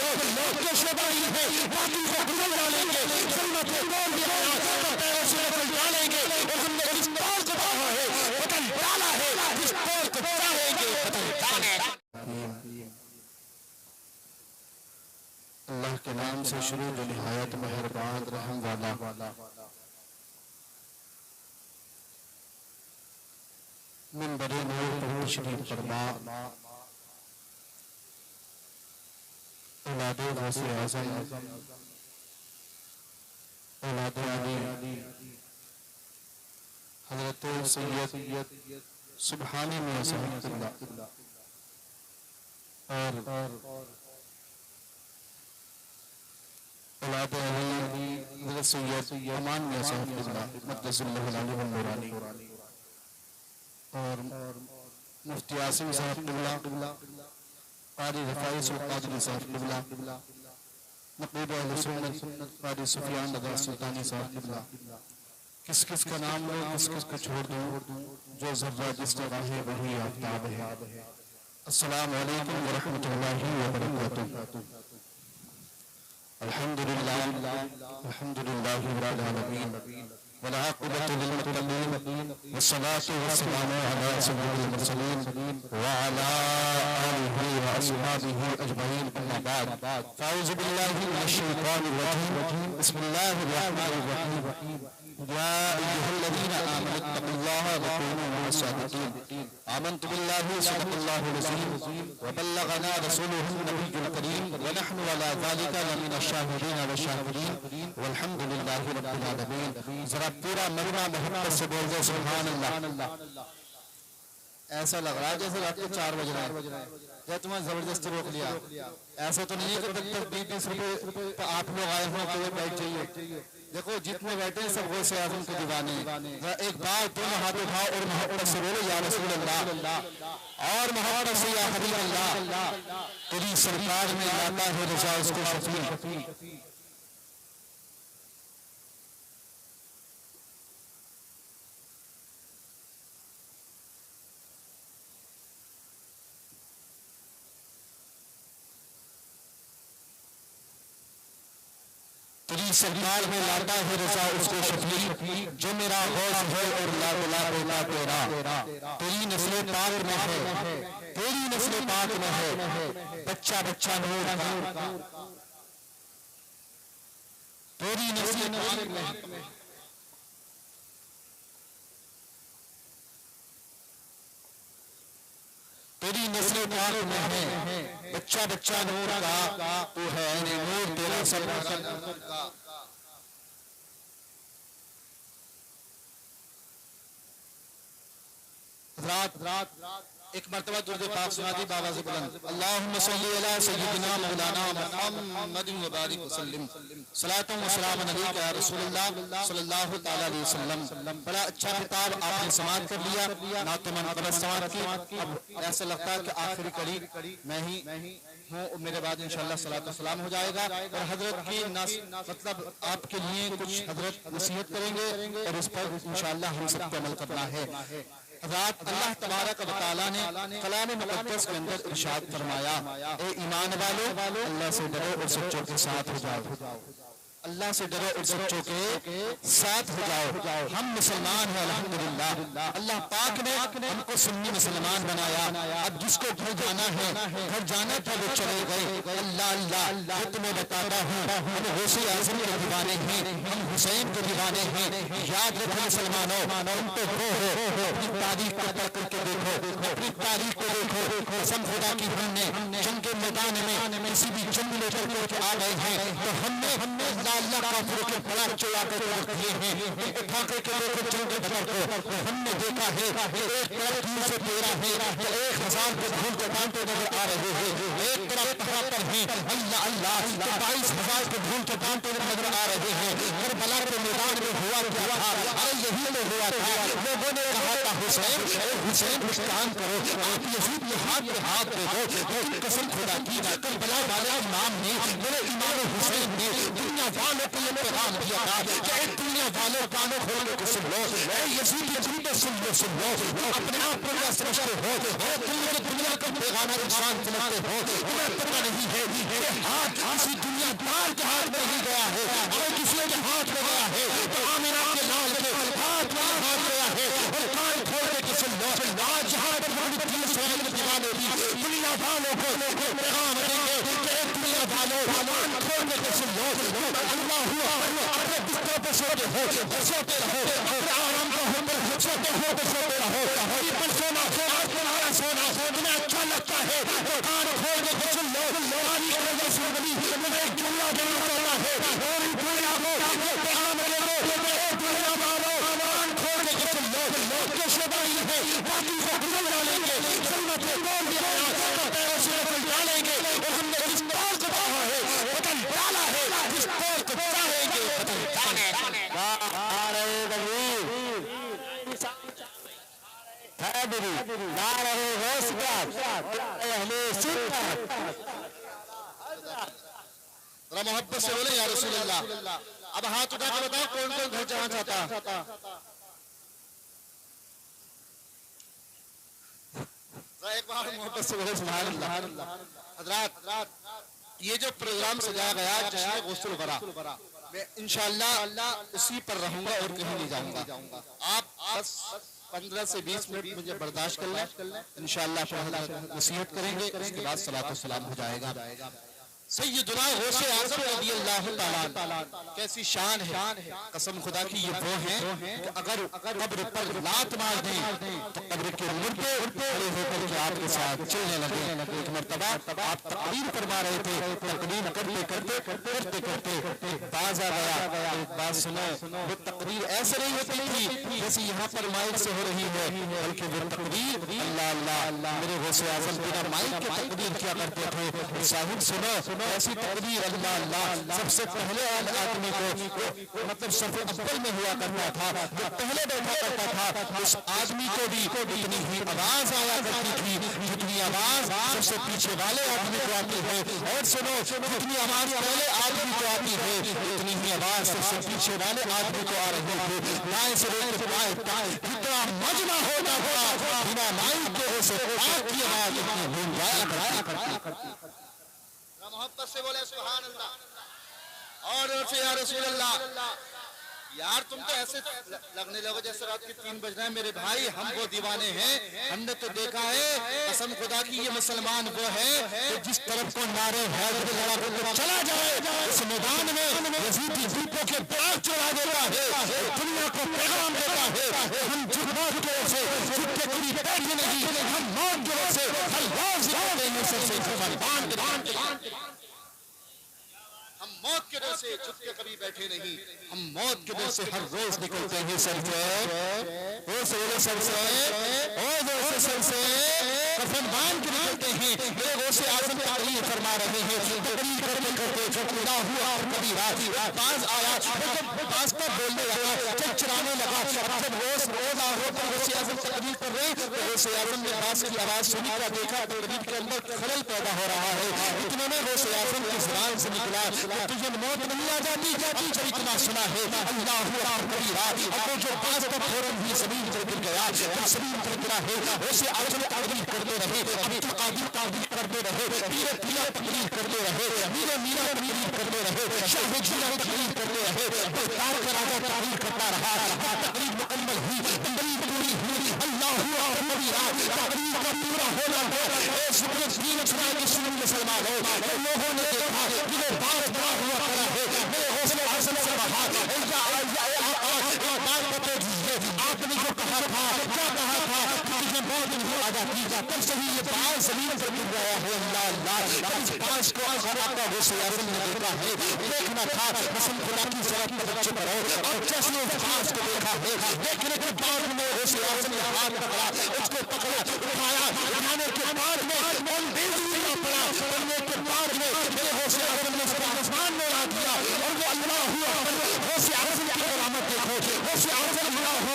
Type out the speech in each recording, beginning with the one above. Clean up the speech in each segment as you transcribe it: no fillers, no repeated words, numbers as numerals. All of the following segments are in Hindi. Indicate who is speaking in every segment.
Speaker 1: ये लौट के शोभाई है, बाकी को गुजर डालेंगे, जन्नत को तोड़ दिया पैरों से निकल डालेंगे और हमने जिस तौर को कहा है वतन डाला है, जिस तौर को चाहेंगे वतन डालेंगे।
Speaker 2: अल्लाह के नाम से शुरू जो निहायत मेहरबान रहम वाला। मिंबरे नूर पर तशरीफ फरमा, औलादे गौसे आज़म, औलादे अली, हज़रत सैयद सुब्हानी में सहीहुल्लाह और औलादे अली हज़रत सैयद अमान में सहीहुल्लाह मक़दसुल्लाह अलैहि व नूरानी और मुफ्ती आसिम साहब क़िबला, क़ारी रफ़ाई सुल्क़ादरी साहब क़िबला, नक़ीब अहले सुन्नत क़ारी सुफ़ियान रज़ा सुल्तानी साहब क़िबला। किस किस का नाम लो, किस किस को छोड़ दूँ, जो ज़र्रा जिस जगह है वही आफ़ताब है। अस्सलामु अलैकुम व रहमतुल्लाहि व बरकातुहू। अल्हम्दुलिल्लाह अल्हम्दुलिल्लाहि रब्बिल आलमीन वल आक़िबतु लिल मुत्तक़ीन वस्सलातु वस्सलामु अला सय्यिदिल मुरसलीन व अला आलिहि व अस्हाबिहि अजमईन। अम्मा बाद, फ़अऊज़ु बिल्लाहि मिनश शैतानिर रजीम। बिस्मिल्लाहिर रहमानिर रहीम। या अय्युहल्लज़ीना आमनु इत्तक़ुल्लाह व कूनू मअस सादिक़ीन। आमन्तु बिल्लाहि सदक़ल्लाहुल अज़ीम व बल्लगना रसूलुहुन नबियुल करीम व नहनु अला ज़ालिका लमिनश शाहिदीन व शाकिरीन वल्हम्दुलिल्लाहि रब्बिल आलमीन। जरा पूरा मरना मोहब्बत से बोल दो सुभान अल्लाह। ऐसा लग रहा है जैसे रात के 4 बज रहे हैं, या तुम्हें जबरदस्ती रोक लिया। ऐसा तो नहीं है कि तक 20-20 रुपए तो आप लोग आए हो तो बैठ जाइए। देखो जितने बैठे हैं सब गौसे आज़म के दीवाने। एक बार दोनों हाथ उठाओ और मोहब्बत से बोलो या रसूल अल्लाह, और मोहब्बत से या हबीब अल्लाह। तेरी सरकार में लाता है रज़ा उसको शफी। तेरी सरकार में लाता है रज़ा उसको शफी, जो मेरा गौस है और ला बेटा तेरा। तेरी नस्ल पाक में है, तेरी नस्ल पाक में है, बच्चा बच्चा नूर का। तेरी नस्ल पाक में है, तेरी नस्ल पाक में है, बच्चा बच्चा नूर का। तू है नूर तेरा सब का। रात एक मर्तबा दुरूद पाक सुना दी बाबा से बुलंद। अल्लाहुम्मा सल्ली अला सय्यिदिना मौलाना मुहम्मदिन व बारिक वसल्लिम। सलातुन व सलामुन अलैका या रसूलल्लाह सल्लल्लाहु तआला अलैहि वसल्लम। बड़ा अच्छा खिताब आपने समाअत कर लिया, नातमन कबस समाअत की। अब ऐसा लगता है कि आखिरी कड़ी मैं ही हूँ, मेरे बाद इंशाअल्लाह सलात व सलाम हो जाएगा। और हजरत की मतलब आपके लिए कुछ हजरत नसीहत करेंगे और इस पर इंशाअल्लाह हम सबको अमल करना है। रात अल्लाह तबारक व तआला ने कलाम मुक़द्दस के अंदर इरशाद फरमाया, ए ईमान वालों, अल्लाह से डरो और सच्चों के साथ हो जाओ। अल्लाह से डरो और सच्चों के साथ हो जाओ। हम मुसलमान हैं अल्हम्दुलिल्लाह। अल्लाह पाक ने हमको सुन्नी मुसलमान बनाया। अब जिसको घर जाना है, घर जाना था वो चले गए। अल्लाह अल्लाह मैं तुम्हें बताता हूँ, हम गौसे आज़म के दीवाने हैं, हम हुसैन के दीवाने हैं। याद रखो मुसलमानों, तुम तो हो अपनी तारीख को पढ़ करके देखो, अपनी तारीख को देखो। कसम खुदा की हमने जंग के मैदान में किसी भी जंग में चल करके आ गए हैं तो हमने अल्लाह काफिरों के बड़ा चला कर रख दिए हैं। उठा करके देखो जंग बदर को हमने देखा है, एक तरफ 313 है तो 1000 को भूल के बांटते नजर आ रहे हैं। एक तरफ 73 है अल्लाह अल्लाह तो 22,000 को भूल के बांटते नजर आ रहे हैं। करबला के मैदान में हुआ क्या था? अरे यही तो हुआ था। लोगों ने कहा था हुसैन हुसैन कुछ काम करो, आप यजीद ये हाथ पे हाथ देखो, लेकिन कसम खुदा की करबला वाले इमाम ने, मेरे इमाम हुसैन ने दुनिया वालों को ये पैगाम दिया था कि ए दुनिया वालों कानों खोल के सुन लो, ए यजीद यजीद सुन लो, सुन लो, अपने आप को क्या समझते हो, दुनिया का बेगाना इंसान समझते हो, तुम्हें पता नहीं है कि हाथ किसी दुनियादार के हाथ में नहीं गया है, अगर किसी के हाथ में गया है तो आमिना के लाल के हाथ में हाथ गया है। और कान खोल के सुन लो, आज जहाँ पर दीवाने भी दुनिया वालों को पैगाम देंगे कि दुनिया वालों कान खोल के सुन लो, अल्लाह हुआ अपने बिस्तर पर सोते हो, सोते रहो, अपने आराम का होकर सोते हो तो सोते रहो, पर सोना तुम्हारा सोना तुम्हें अच्छा लगता है तो कान खोल के सुन लो, तुम्हें एक जुमला देना चाहता है और इन दुनिया को पैगाम दे दो, दुनिया वालों कान खोल के सुन लो, जो शबाई है बाकी को गुजर डालेंगे, सलमत को बोल दिया पैरों से डालेंगे और हमने जिस तौर को कहा है वतन डाला है, जिस तौर को चाहेंगे वतन डाले। मोहब्बत से बोले या रसूल अल्लाह। अब हाथ उठा के बताओ कौन कौन घर जाना चाहता। एक बार मोहब्बत से बोले सुभान अल्लाह। हज़रात ये जो प्रोग्राम सजाया गया जश्न गुस्ल बरा, मैं इंशाअल्लाह उसी पर रहूंगा और कहीं नहीं जाऊंगा। आप बस 15 से 20 मिनट मुझे बर्दाश्त कर लें, इंशाअल्लाह पहला नसीहत करेंगे, उसके बाद सलात व सलाम हो जाएगा। सैयदुना गौसे आज़म रज़ियल्लाहु ताला कैसी शान है, कसम खुदा की ये वो हैं कि अगर कब्र पर लात मार दें तो कब्र के मुर्दे खड़े होकर के आपके साथ चलने लगे। एक मर्तबा आप तकरीर फरमा रहे थे, तकरीर करते करते करते करते बाज आ गया। एक बात सुनो, वो तकरीर ऐसे नहीं होती थी जैसे यहाँ पर माइक से हो रही है, बल्कि वो तकरीर अल्लाह अल्लाह मेरे गौसे आज़म बिना माइक के तकरीर किया करते थे। साहिब सुनो, ऐसी तकरीर अल्लाह अल्लाह सबसे पहले आदमी को मतलब सफ़े अव्वल में हुआ करता था, जो पहले बैठा करता था उस आदमी को भी इतनी ही आवाज आया करती थी जितनी आवाज सबसे पीछे वाले आदमी को आती है। और सुनो, जितनी आवाज पहले आदमी को आती है उतनी ही आवाज सबसे पीछे वाले आदमी को आ रही है। दाएं से लेकर बाएं जितना मजमा होता था बिना माइक के उसे की आवाज इतनी गुंजाया करती। मोहब्बत से बोले सुभान अल्लाह। और फिर या रसूल अल्लाह, यार तुम तो ऐसे लगने लगो जैसे रात के 3 बज रहे हैं। मेरे भाई हम वो दीवाने हैं, हमने तो देखा है कसम खुदा की ये मुसलमान वो है तो जिस तरफ को नारे हैदर लड़ा कर चला जाए उस मैदान में यजीदी दीपों के बाग चढ़ा देता है, दुनिया को पैगाम देता है। हम झुक मौत के से झुक के करीब बैठे नहीं, हम मौत के से हलवार देंगे सबसे हम मौत के डर से झुक के कभी बैठे नहीं, हम मौत के डर से हर रोज निकलते हैं सर से कफन बांध के निकलते हैं। मेरे गौसे आज़म तकरीर फरमा रहे हैं, तकरीर करते करते खुदा हुआ और कभी बाज आया, बाज पर बोलने लगा, चिल्लाने लगा। जब रोज होकर गौसे आज़म तकरीर कर रहे हैं तो गौसे आज़म ने बाज की आवाज सुनी का देखा, तकरीर के अंदर खलल पैदा हो रहा है। इतने में गौसे आज़म की ज़ुबान से निकला तुझे मौत नहीं आ जाती जब इतना सुना है अल्लाह हुआ कबीरा। अब जो बाज पर फौरन ही ज़मीन पर गिर गया, जब ज़मीन पर गिरा है गौसे आज़म तकरीर करते रहे, अब्दुल कादिर तारीफ करते रहे, पीर पिया तकरीर करते रहे, मीरा तकरीर करते रहे, शाह जिला तकरीर करते रहे, बेतार का राजा तकरीर करता रहा। तकरीर मुकम्मल हुई, तकरीर पूरी हुई, अल्लाह हुआ कबीरा। तकरीर का पूरा होना है मुसलमानों, लोगों ने देखा कि वो बाज बड़ा हुआ खड़ा है। मेरे हौसले आज़म से कहा आपने जो कहा था क्या कहा था तुझे मौत नहीं आ जाती, तब सही ये बाज जमीन पर गिर गया है। अल्लाह अल्लाह इस बाज को आपका गौसे आज़म ने देखा है, देखना था कसम खुदा की ज़रा तवज्जो करो। और जैसे उस बाज को देखा है, देखने के बाद में गौसे आज़म ने हाथ पकड़ा, उसको पकड़ा, उठाया, उठाने के बाद में उन बेज़ुबान पड़ा, उनने के बाद में मेरे गौसे आज़म ने उसको आसमान में उड़ा दिया। और वो अल्लाह हुआ गौसे आज़म की करामत देखो, गौसे आज़म हुआ हो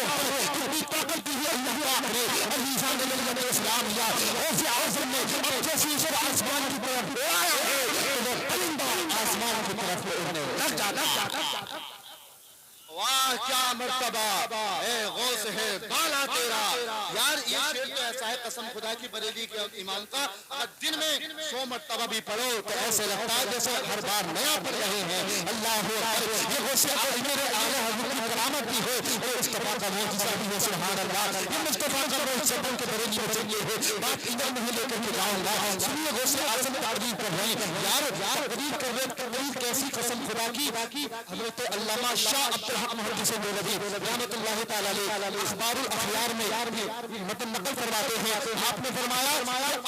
Speaker 2: कितनी ताकत दी है अल्लाह
Speaker 1: हक ने अलीजा ने इस्लाम या गौसे आज़म ने अब जैसे इसे आसमान की तरफ उड़ाया है तो वो परिंदा आसमान की तरफ उड़ने लग जाता।
Speaker 2: वाह क्या मर्तबा ए गौस है बाला तेरा। यार ये शेर तो ऐसा है कसम खुदा की बरेली के इमाम का, अगर दिन में 100 मर्तबा भी पढ़ो तो ऐसे लगता है जैसे हर बार नया पढ़ रहे हैं। अल्लाह अकबर। ये गौसे मेरे आला हज़रत की करामत भी है और मुस्तफा का मौजिज़ा भी है। सुभान अल्लाह। ये मुस्तफा का मौजिज़ा के बरेली में चलिए है बात इधर नहीं लेकर के जाऊंगा। सुनिए गौसे आज़म तारीफ कर रहे हैं। यार तकरीर कर रहे तकरीर कैसी कसम खुदा की। हज़रत अल्लामा शाह अब्दुल हक मुहद्दिस नबवी रहमतुल्लाह तआला अलैह अखबारुल अखयार में मतलब नकल करवाते हैं। आपने फरमाया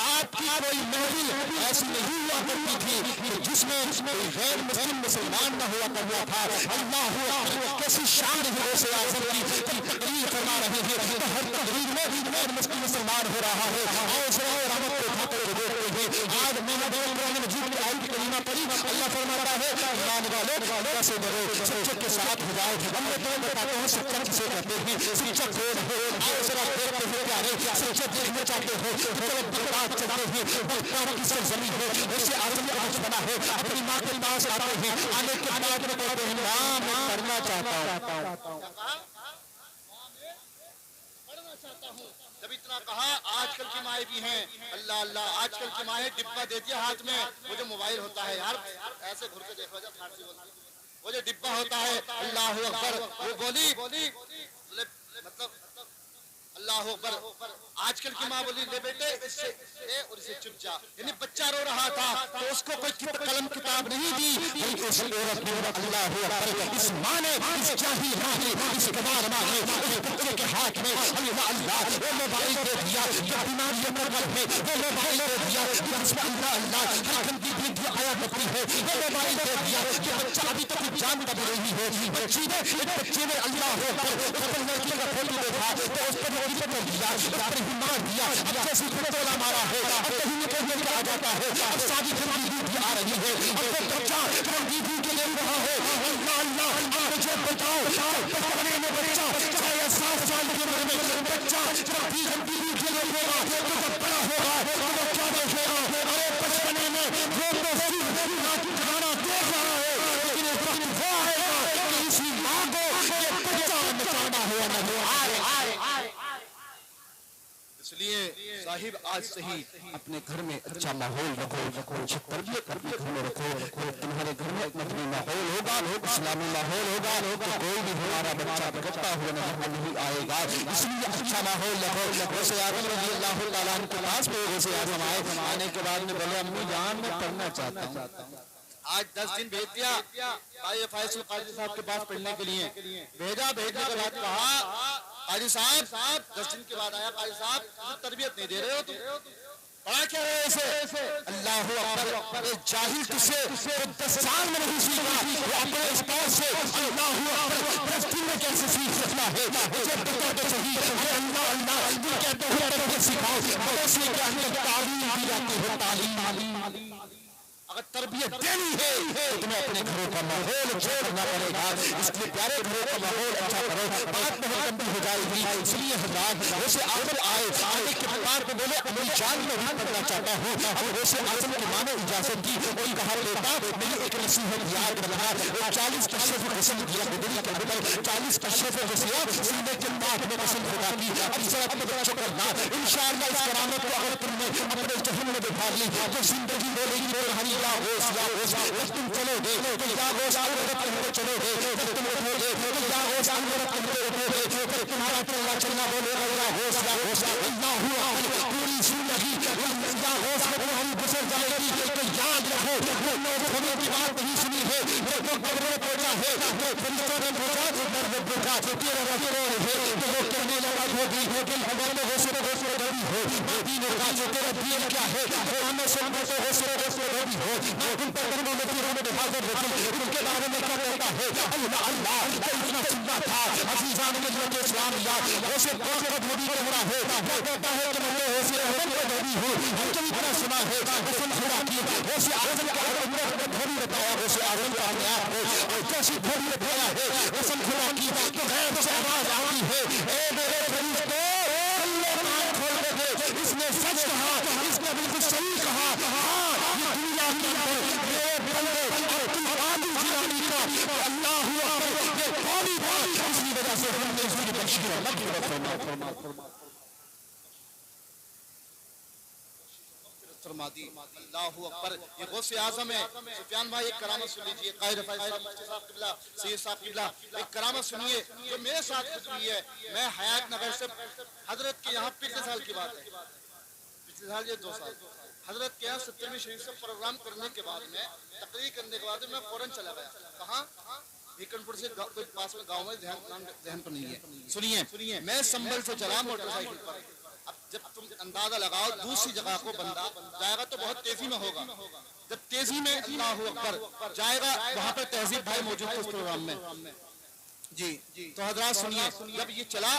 Speaker 2: आपकी कोई महफिल ऐसी नहीं हुआ करती थी कि जिसमें कोई गैर मुस्लिम मुसलमान न हुआ करता था। अल्लाह अकबर। कैसी शान है गौसे आज़म की। तकरीर फरमा रहे हैं तो हर तकरीर में गैर मुस्लिम मुसलमान हो रहा है। आओ जरा रहमत को उठा कर देखते हैं। आज मैंने कुरान मजीद में आयत करीमा पढ़ी। अल्लाह फरमाता है ईमान वालों कैसे डरो सच्चे के साथ हो जाओ। हमने तो बताते हैं सच्चा किसे कहते हैं। सच्चा कौन है। आओ जरा देखते हैं क्या है। सच्चा देखना चाहते हो तो चलो बगदाद चलते हैं। बगदाद की सरजमीं है उससे आज़म आज बना है। अपनी माँ के पास आते हैं। आने के बाद में कहते हैं माँ मैं पढ़ना चाहता हूँ। जब इतना कहा आजकल की माएँ भी हैं अल्लाह अल्लाह आजकल की माएँ डिब्बा दे दिया हाथ में। वो जो मोबाइल होता है यार ऐसे घुर के देखो जब फारसी बोलती वो जो डिब्बा होता है अल्लाह अकबर वो बोली मतलब अल्लाह अकबर। आजकल की माँ बोली ले बेटे इससे और इसे चुप जा। यानी बच्चा रो रहा था तो उसको कोई कलम किताब नहीं दी बल्कि उस औरत ने अल्लाह अकबर इस माँ ने इस जाहिल माँ ने इस गवार माँ ने उस बच्चे के हाथ में अल्लाह अल्लाह वो मोबाइल दे दिया। जो बीमारी है वो मोबाइल दे दिया जिसमें अल्लाह अल्लाह हर गंदी वीडियो आया करती है वो मोबाइल दे दिया। जो बच्चा अभी तक कुछ जानता भी नहीं है बच्चे ने अल्लाह अकबर उस पर लड़की का फोटो देखा तो उस पर कर दिया उस पर हिम्मत दिया। अब जैसे तोला मारा है अब कहीं न कहीं आ जाता है। अब शादी करने की आ रही है अब वो बच्चा बीवी के ले रहा है। अल्लाह अल्लाह मुझे बताओ बचपने में बच्चा 6-7 साल की उम्र में बच्चा जब बीवी के ले होगा तो जब बड़ा होगा तो वो क्या देखेगा। अरे बचपने में वो तो सिर्फ गाना देख रहा है लेकिन इस वक्त वो आएगा कि इसी माँ को ये बच्चा नचाना हुआ नहीं। इसलिए साहिब आज से ही अपने घर में अच्छा माहौल रखो अच्छी तरबियत अपने घर में रखो। तुम्हारे घर में मदनी माहौल होगा इस्लामी माहौल होगा तो कोई भी हमारा बच्चा बिगड़ता हुआ नहीं आएगा। इसलिए अच्छा माहौल रखो। वैसे आदम रज़ी अल्लाह तआला अन्हु के पास में वैसे आदम आने के बाद में बोले अम्मी जान मैं पढ़ना चाहता हूँ। आज 10 दिन भेज दिया आइए फैसल काजी साहब के पास पढ़ने के लिए भेजने के बाद कहा काजी साहब 10 दिन के बाद आया काजी साहब तरबियत नहीं दे रहे हो तुम पढ़ा क्या रहे इसे। अल्लाह अकबर। जाहिल तुझसे 10 साल में नहीं सीखा वो अपने उस्ताद से अल्लाह अकबर 10 दिन में कैसे सीख सकता है। मुझे बता दो सही अल्लाह अल्लाह तुम कहते हो तरबियत सिखाओ बस ये क्या है तालीम दी जाती है तालीम। अगर तरबियत देनी है तो तुम्हें अपने घरों का माहौल छोड़ना पड़ेगा। इसलिए प्यारे घरों का माहौल अच्छा करो बात बहुत लंबी हो जाएगी। इसलिए हज़रात वैसे आज़म आने के बाद में बोले अम्मी जान मैं भी पढ़ना चाहता हूँ। अब वैसे आज़म की माँ ने इजाजत दी और कहा बेटा मेरी एक नसीहत याद रखना 40 कशफ कसम दिया गुदरी के अंदर 40 कशफ वसिया सीने के बाद में कसम खुदा की। अब जरा अपने बच्चों करना इंशाअल्लाह इस करामत को अगर तुमने अपने जहन में बिठा ली तो जिंदगी बोलेगी तुम्हारी या तुम चलोगे तो या चलोगे जब तुम उठोगे तो या उठोगे तुम्हारा चलना चलना बोलेगा अल्लाह पूरी जिंदगी या तुम्हारी गुजर जाएगी। तो याद रखो होने की बात नहीं सुनी है वो कब्र में पहुंचा है वो फरिश्तों ने पहुंचा तेरा है तो वो कहने लगा होगी लेकिन हमारे हौसले रवि हो दीन का जो तेरा दीन क्या है हमें सुनने से हौसले रवि हो उन पर करने में तेरा में हाजिर रखो उनके बारे में क्या कहता है अल्लाह अल्लाह तो इतना सुनना था अजीजान ने जो इस्लाम लिया वैसे बहुत धोबी कर रहा है वो कहता है कि मैं हौसले रवि हूँ हम तो इतना सुना है कसम खुदा की वैसे आज़म का धोबी बताया वैसे आज़म का हमने आपको कैसी धोबी बताया है कसम खुदा की तो गैर से आवाज आती है ए मेरे फरिश्तों
Speaker 1: मेरे बंदे अब्दुल कादिर जिलानी का अल्लाह अकबर ये कौनी था, इसी वजह से हमने इसकी बख्शिश फरमा
Speaker 2: फरमादी। अल्लाहु अकबर। ये गौसे आजम है। सुफियान भाई एक करामत सुन लीजिए, कायद रफ़ाई साहब, मुफ्ती साहब किबला, सैयद साहब किबला, एक करामत सुनिए जो मेरे साथ गुजरी है। मैं हयात नगर से हजरत के यहाँ पिछले साल की बात है, पिछले साल ये 2 साल हजरत के यहाँ 70वीं शरीफ से प्रोग्राम करने के बाद में, तकरीर करने के बाद मैं फौरन चला गया। कहाँ? वीकनपुर से कोई पास में गाँव में, ध्यान पर नहीं है। सुनिए, मैं संभल से चला मोटरसाइकिल पर। अब जब तुम अंदाजा लगाओ दूसरी जगह को बंदा जाएगा तो बहुत तेजी में होगा। जब तेजी में अल्लाहु अकबर जाएगा, वहां पर तहजीब भाई मौजूद थे उस प्रोग्राम में जी। तो हजरात सुनिए, जब ये चला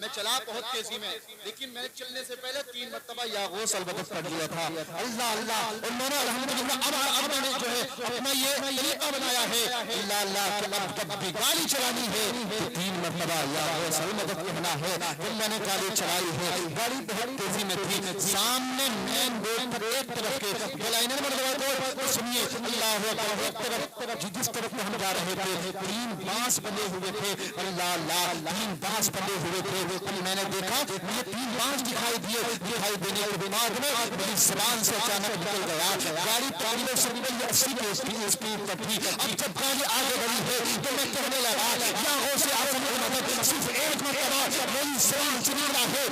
Speaker 2: मैं चला बहुत तेजी में, लेकिन मैंने चलने से पहले 3 मरतबा या गौस अलबदत पढ़ लिया था। अल्लाह अल्लाह, और मैंने अल्हम्दुलिल्लाह अब मैंने जो है अपना ये तरीका बनाया है, अल्लाह अल्लाह कि अब जब भी गाड़ी चलानी है तो 3 मरतबा या गौस अलबदत कहना है। जब मैंने गाड़ी चलाई है, गाड़ी बहुत तेजी में थी, सामने मेन रोड पर एक तरफ के गलाइनर में लगा तो सुनिए अल्लाह अकबर, एक तरफ जिस तरफ हम जा रहे थे 3 बांस बने हुए थे। अल्लाह अल्लाह, 3 बांस बने हुए थे। मैंने देखा मुझे 3 बांस दिखाई देने के बाद में मेरी ज़बान से अचानक निकल गया, गाड़ी 80 की स्पीड पर थी। अब जब गाड़ी आगे बढ़ी है तो मैं कहने लगा या गौसे आज़म की मदद सिर्फ एक मरतबा मेरी ज़बान चुनना है,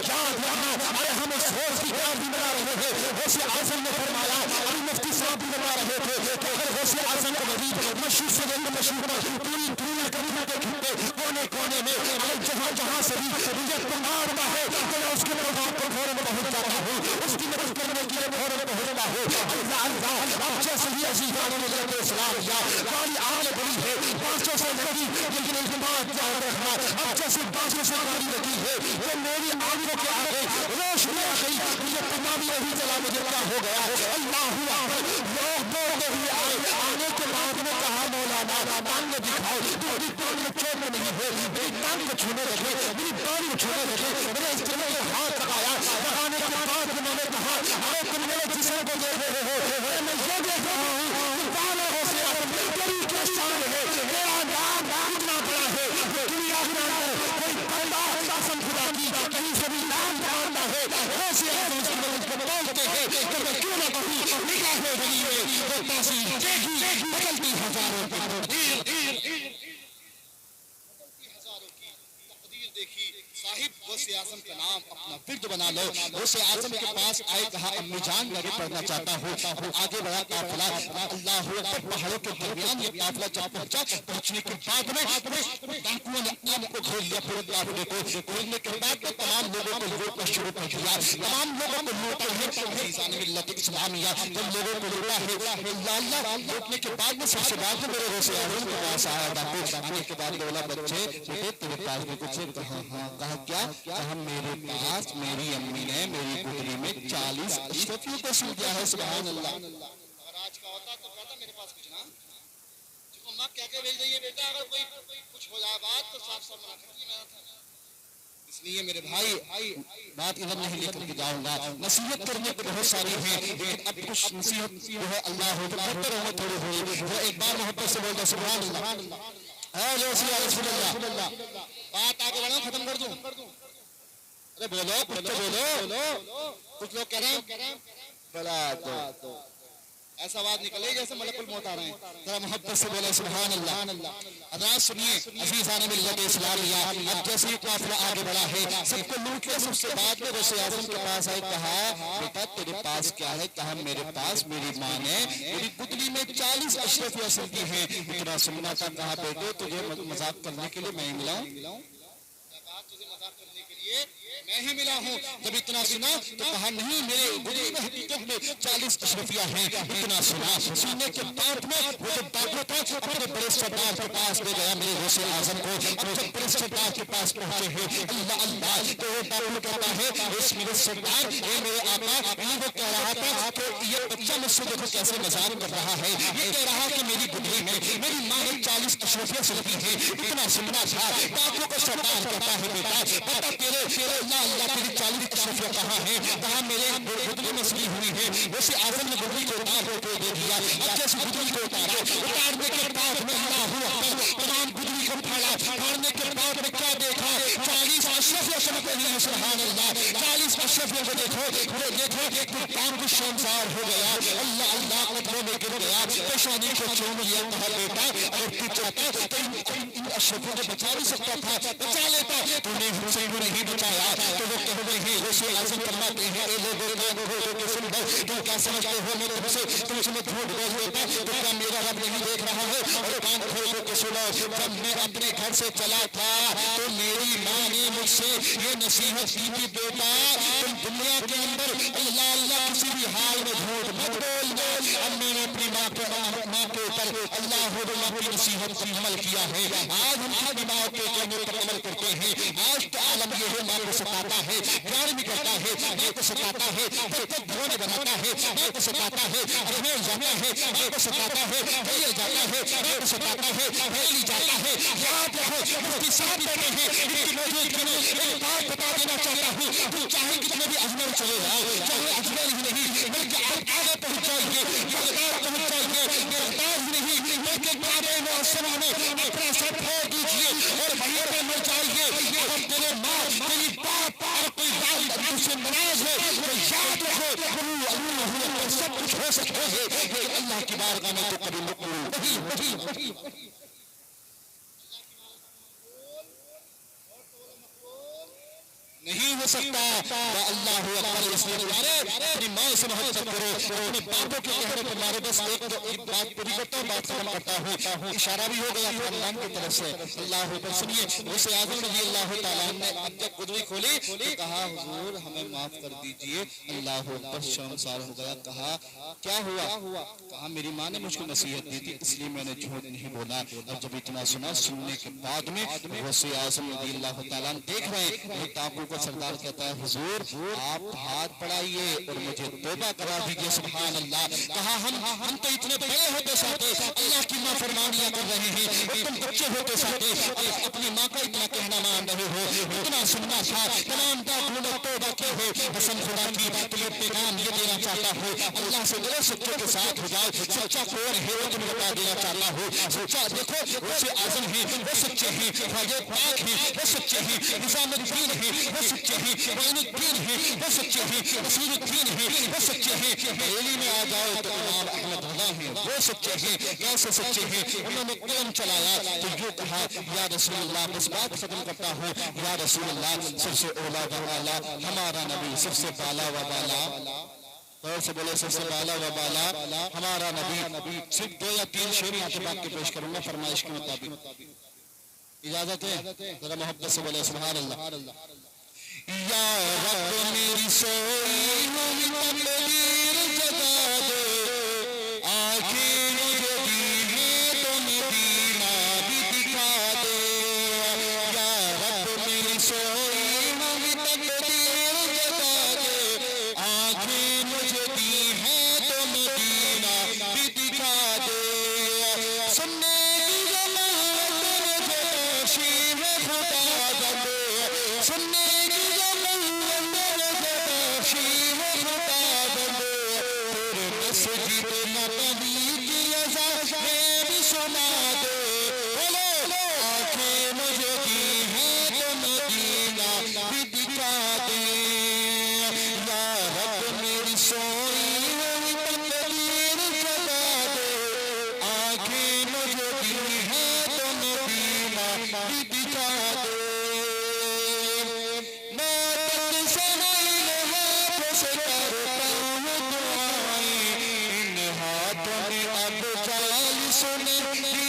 Speaker 2: याद रखना। अरे हम उस होश की याद भी बना रहे थे। गौसे आज़म ने फरमाया, अभी मुफ्ती साहब भी बना रहे थे कि अगर गौसे आज़म का वजीद मशहूर से मशहूर पूरी दुनिया के कोने कोने में, अगर जहाँ से भी मुझे मारना है तो मैं उसके प्रभाव पर फौरन पहुंच जाता हूँ, उसकी मदद करने के लिए फौरन पहुंचता हूँ। अल्लाह अल्लाह, अब जैसे ही अज़ीज़ान ने सलाम किया, गाड़ी आगे बढ़ी है, बाँसों से लगी, लेकिन एक बात याद रखना, अब जैसे बाँसों से गाड़ी लगी है तो मेरी आंखों के आगे रोशनी आ गई। मुझे पता भी नहीं चला मुझे क्या हो गया। अल्लाह अकबर, लोग दौड़ते हुए आए, आने के बाद में कहा मौलाना टांग दिखाओ, तुम्हारी टांग में चोट नहीं है। मेरी टांग को छूने लगे, मेरी टांग को छूने लगे, मैंने इस तरह से हाथ लगाया, लगाने के बाद मैंने कहा अरे तुम मेरे जिस्म को देख रहे हो, मैं ये देख रहा हूँ बालों से तेरी क्या शान है, मेरा नाम कितना बड़ा है, दुनिया के अंदर कोई बंदा कसम खुदा की कहीं से भी नाम जानता है। ऐसे बोलते हैं कि मैं क्यों ना कहूँ निगाहें बनी है वो तासीर देखी बदलती हजारों की देखी। साहिब गौसे आज़म का नाम अपना विर्द बना लो। गौसे आज़म के पास आए, कहा अम्मी जान मैं भी पढ़ना चाहता हूँ। आगे बढ़ा काफिला, अल्लाह अकबर, पहाड़ों के दरमियान ये काफिला जब पहुंचा, पहुंचने के बाद में डाकुओं ने आग को घेर लिया, पूरे काफिले को घेरने के बाद में तमाम लोगों को लूटना शुरू कर दिया। तमाम लोगों को लूटा है मिल्लत इस्लामिया, जब लोगों को लूटा है लूटने के बाद में सबसे बाद में मेरे गौसे आज़म के पास आया डाकू। आने के बाद बोला बच्चे बेटे तेरे पास भी कुछ है? कहा क्या? कहा मेरे पास मेरी अम्मी ने मेरी गुदरी में 40 अशरफियों को सिल दिया है। सुभान अल्लाह। अगर आज का होता तो कहता मेरे पास कुछ ना, अम्मा क्या क्या भेज रही है बेटा, अगर कोई कुछ हो जाए बात तो साफ साफ मना करती मैं था। इसलिए मेरे भाई बात इधर नहीं लेकर के जाऊंगा, नसीहत करने को बहुत सारी है, लेकिन अब कुछ नसीहत जो है अल्लाह हो थोड़ी हुई वो एक बार मोहब्बत से बोलता सुभान अल्लाह। बात आगे बढ़ा, खत्म कर दूं? अरे बोलो कुछ तो बोलो। कुछ लोग कह रहे हैं बड़ा तो ऐसा आवाज निकले जैसे मलकुल मौत आ रहे हैं। जरा मोहब्बत से बोले सुभान अल्लाह। हज़रात सुनिए, अज़ीज़ान मिल्लत इस्लामिया, अब जैसे ही काफिला आगे बढ़ा है, सबको लूट के सबसे बाद में गौसे आज़म के पास आए, कहा बेटा तेरे पास क्या है? कहा मेरे पास मेरी माँ ने मेरी गुदली में 40 अशरफियाँ सिल दी हैं। इतना सुनना था। कहा बेटे तुझे मजाक करने के लिए मैं ही मिला हूँ, तुझे मजाक करने के लिए मैं ही मिला हूँ। जब इतना सुना तो कहा नहीं, मेरे गुदली में हकीकत में 40 अशरफियाँ हैं। इतना सुना, सुनने के बाद में वो जो डाकू था अपने बड़े सरदार के पास ले गया मेरे गौसे आज़म को। अब जब बड़े सरदार के पास पहुंचे हैं, अल्लाह अल्लाह, तो वो डाकू कहता है उस मेरे सरदार ये मेरे आका, वो कह रहा था कि ये बच्चा मुझसे देखो कैसे मजाक कर रहा है। ये कह रहा कि मेरी गुदली में मेरी माँ ने 40 अशरफियाँ सिलती है। इतना सुनना था। डाकू को सरदार कहता है बेटा पता तेरे अल्लाह तेरी 40 अशरफियाँ कहाँ हैं? कहा मेरे गुदली में सिली हुई है। वैसे आज़म ने गुदली को
Speaker 1: उतार होते दे दिया। अब जैसे गुदरी को उतारा, उतारने के बाद में अल्लाहू अकबर तमाम गुदरी को फाड़ा, फाड़ने के बाद में क्या देखा, 40 अशरफियों को नहीं, सुभान अल्लाह, 40 अशरफियों को देखो, वो देखो तो काम को शर्मसार हो गया, अल्लाह अल्लाह कदमों में गिर गया, पेशानी को चूम लिया, कहा बेटा अगर तू चाहता तो इन अशरफियों को बचा भी सकता था, बचा लेता, तूने हुसैन को नहीं बचाया। तो वो कह रहे हैं गौसे आज़म फरमाते हैं, ए लोगों के सुन लो, तुम क्या समझते हो मैं तुमसे झूठ बोल देता, तो क्या मेरा रब नहीं देख रहा है? और कान खोल के सुनो, जब मैं अपने घर से चला था तो मेरी माँ ने मुझसे ये नसीहत की थी, बेटा तुम दुनिया के अंदर अल्लाह अल्लाह किसी भी हाल में झूठ मत बोलना। अब मैंने अपनी माँ के ऊपर अल्लाह की नसीहत पर अमल किया है। आज हम अपनी माँ के कहने पर अमल करते हैं। आज तो आलम ये है, माँ को सताता है, प्यार भी करता है, माँ को सताता है, धोने बनाता है, माँ को सताता है, अजमेर जाता है, माँ को सताता है, दिल्ली जाता है, माँ को सताता है, दिल्ली जाता है। याद रखो मुफ्ती साहब कहते हैं, इनकी मौजूदगी में एक बात बता देना चाहता हूँ, तुम चाहे कितने भी अजमेर चले जाओ, चाहे अजमेर ही नहीं बल्कि आप आगे पहुंच जाएंगे, बगदाद पहुंच जाएंगे, बगदाद ही नहीं बल्कि काबे मुअज़्ज़मा में अपना सर फोड़ दीजिए और वहीं पे मर जाइए। अगर तेरे माँ तेरी बाप और कोई वालिद तुझसे नाराज है तो याद रखो अल्लाह सब कुछ हो सकता है, लेकिन अल्लाह की बारगाह में तो कभी मकबूल नहीं। नहीं हो सकता। अल्लाह अकबर, इसलिए अपनी माँ से मोहब्बत करो, अपने बापों के कहने पर मारो। बस एक बात पूरी करता हूँ, बात खत्म करता हूँ। इशारा भी हो गया खानदान की तरफ से। अल्लाह अकबर सुनिए, उसे आज़म रज़ी अल्लाह तआला ने जब गुदरी खोली तो कहा हुजूर हमें माफ कर दीजिए। अल्लाह अकबर शर्मसार हो गया, कहा क्या हुआ? कहा मेरी माँ ने मुझको नसीहत दी थी इसलिए मैंने झूठ नहीं बोला। और जब इतना सुना, सुनने के बाद में उसे आज़म रज़ी अल्लाह तआला देख रहे हैं, सरदार कहता है हुजूर आप हाथ बढ़ाइए और मुझे तौबा करा दीजिए। सुभान अल्लाह। कहा हम तो इतने बड़े होते साथे अल्लाह की नाफरमानियां कर रहे हैं और तुम बच्चे होते साथे अपनी माँ का इतना कहना मान रहे हो, इतना सुनना था, तमाम तौबा की हो। हसन खुदा की तुम्हें पैगाम ये देना चाहता हो, अल्लाह से बड़े सच्चे के साथ हो जाओ। सच्चा कौन है वो तुम्हें बता देना चाहता हो। सच्चा देखो वो आज़म है, वो सच्चे हैं, ख्वाजा पाक हैं, वो सच्चे हैं, निज़ामुद्दीन हैं, वो सच्चे हैं, मोइनुद्दीन हैं, वो सच्चे हैं, नसीरुद्दीन हैं, वो सच्चे हैं। बरेली में आ जाओ तो इमाम अहमद रज़ा हैं, वो सच्चे हैं। कैसे सच्चे हैं? उन्होंने कलम चलाया तो यूँ कहा या रसूल अल्लाह, बस बात खत्म करता हूँ, या रसूल अल्लाह सबसे औला व आला हमारा नबी, सबसे बाला व बाला, और से बोले सबसे बाला व बाला हमारा नबी। सिर्फ 2 या 3 शेर यहाँ पे बात के पेश करूंगा फरमाइश के मुताबिक। इजाजत है? जरा मोहब्बत से बोले सुभान अल्लाह। या रब मेरी सोई हुई तकदीर जगा दे, आंखें मुझे दी है तो मदीना भी दिखा दे। या रब मेरी सोई हुई तकदीर जगा दे, आंखें मुझे दी है तो मदीना भी दिखा दे। सुनने की जमात मुझे तौशीह खुदा दे, सुनने सुने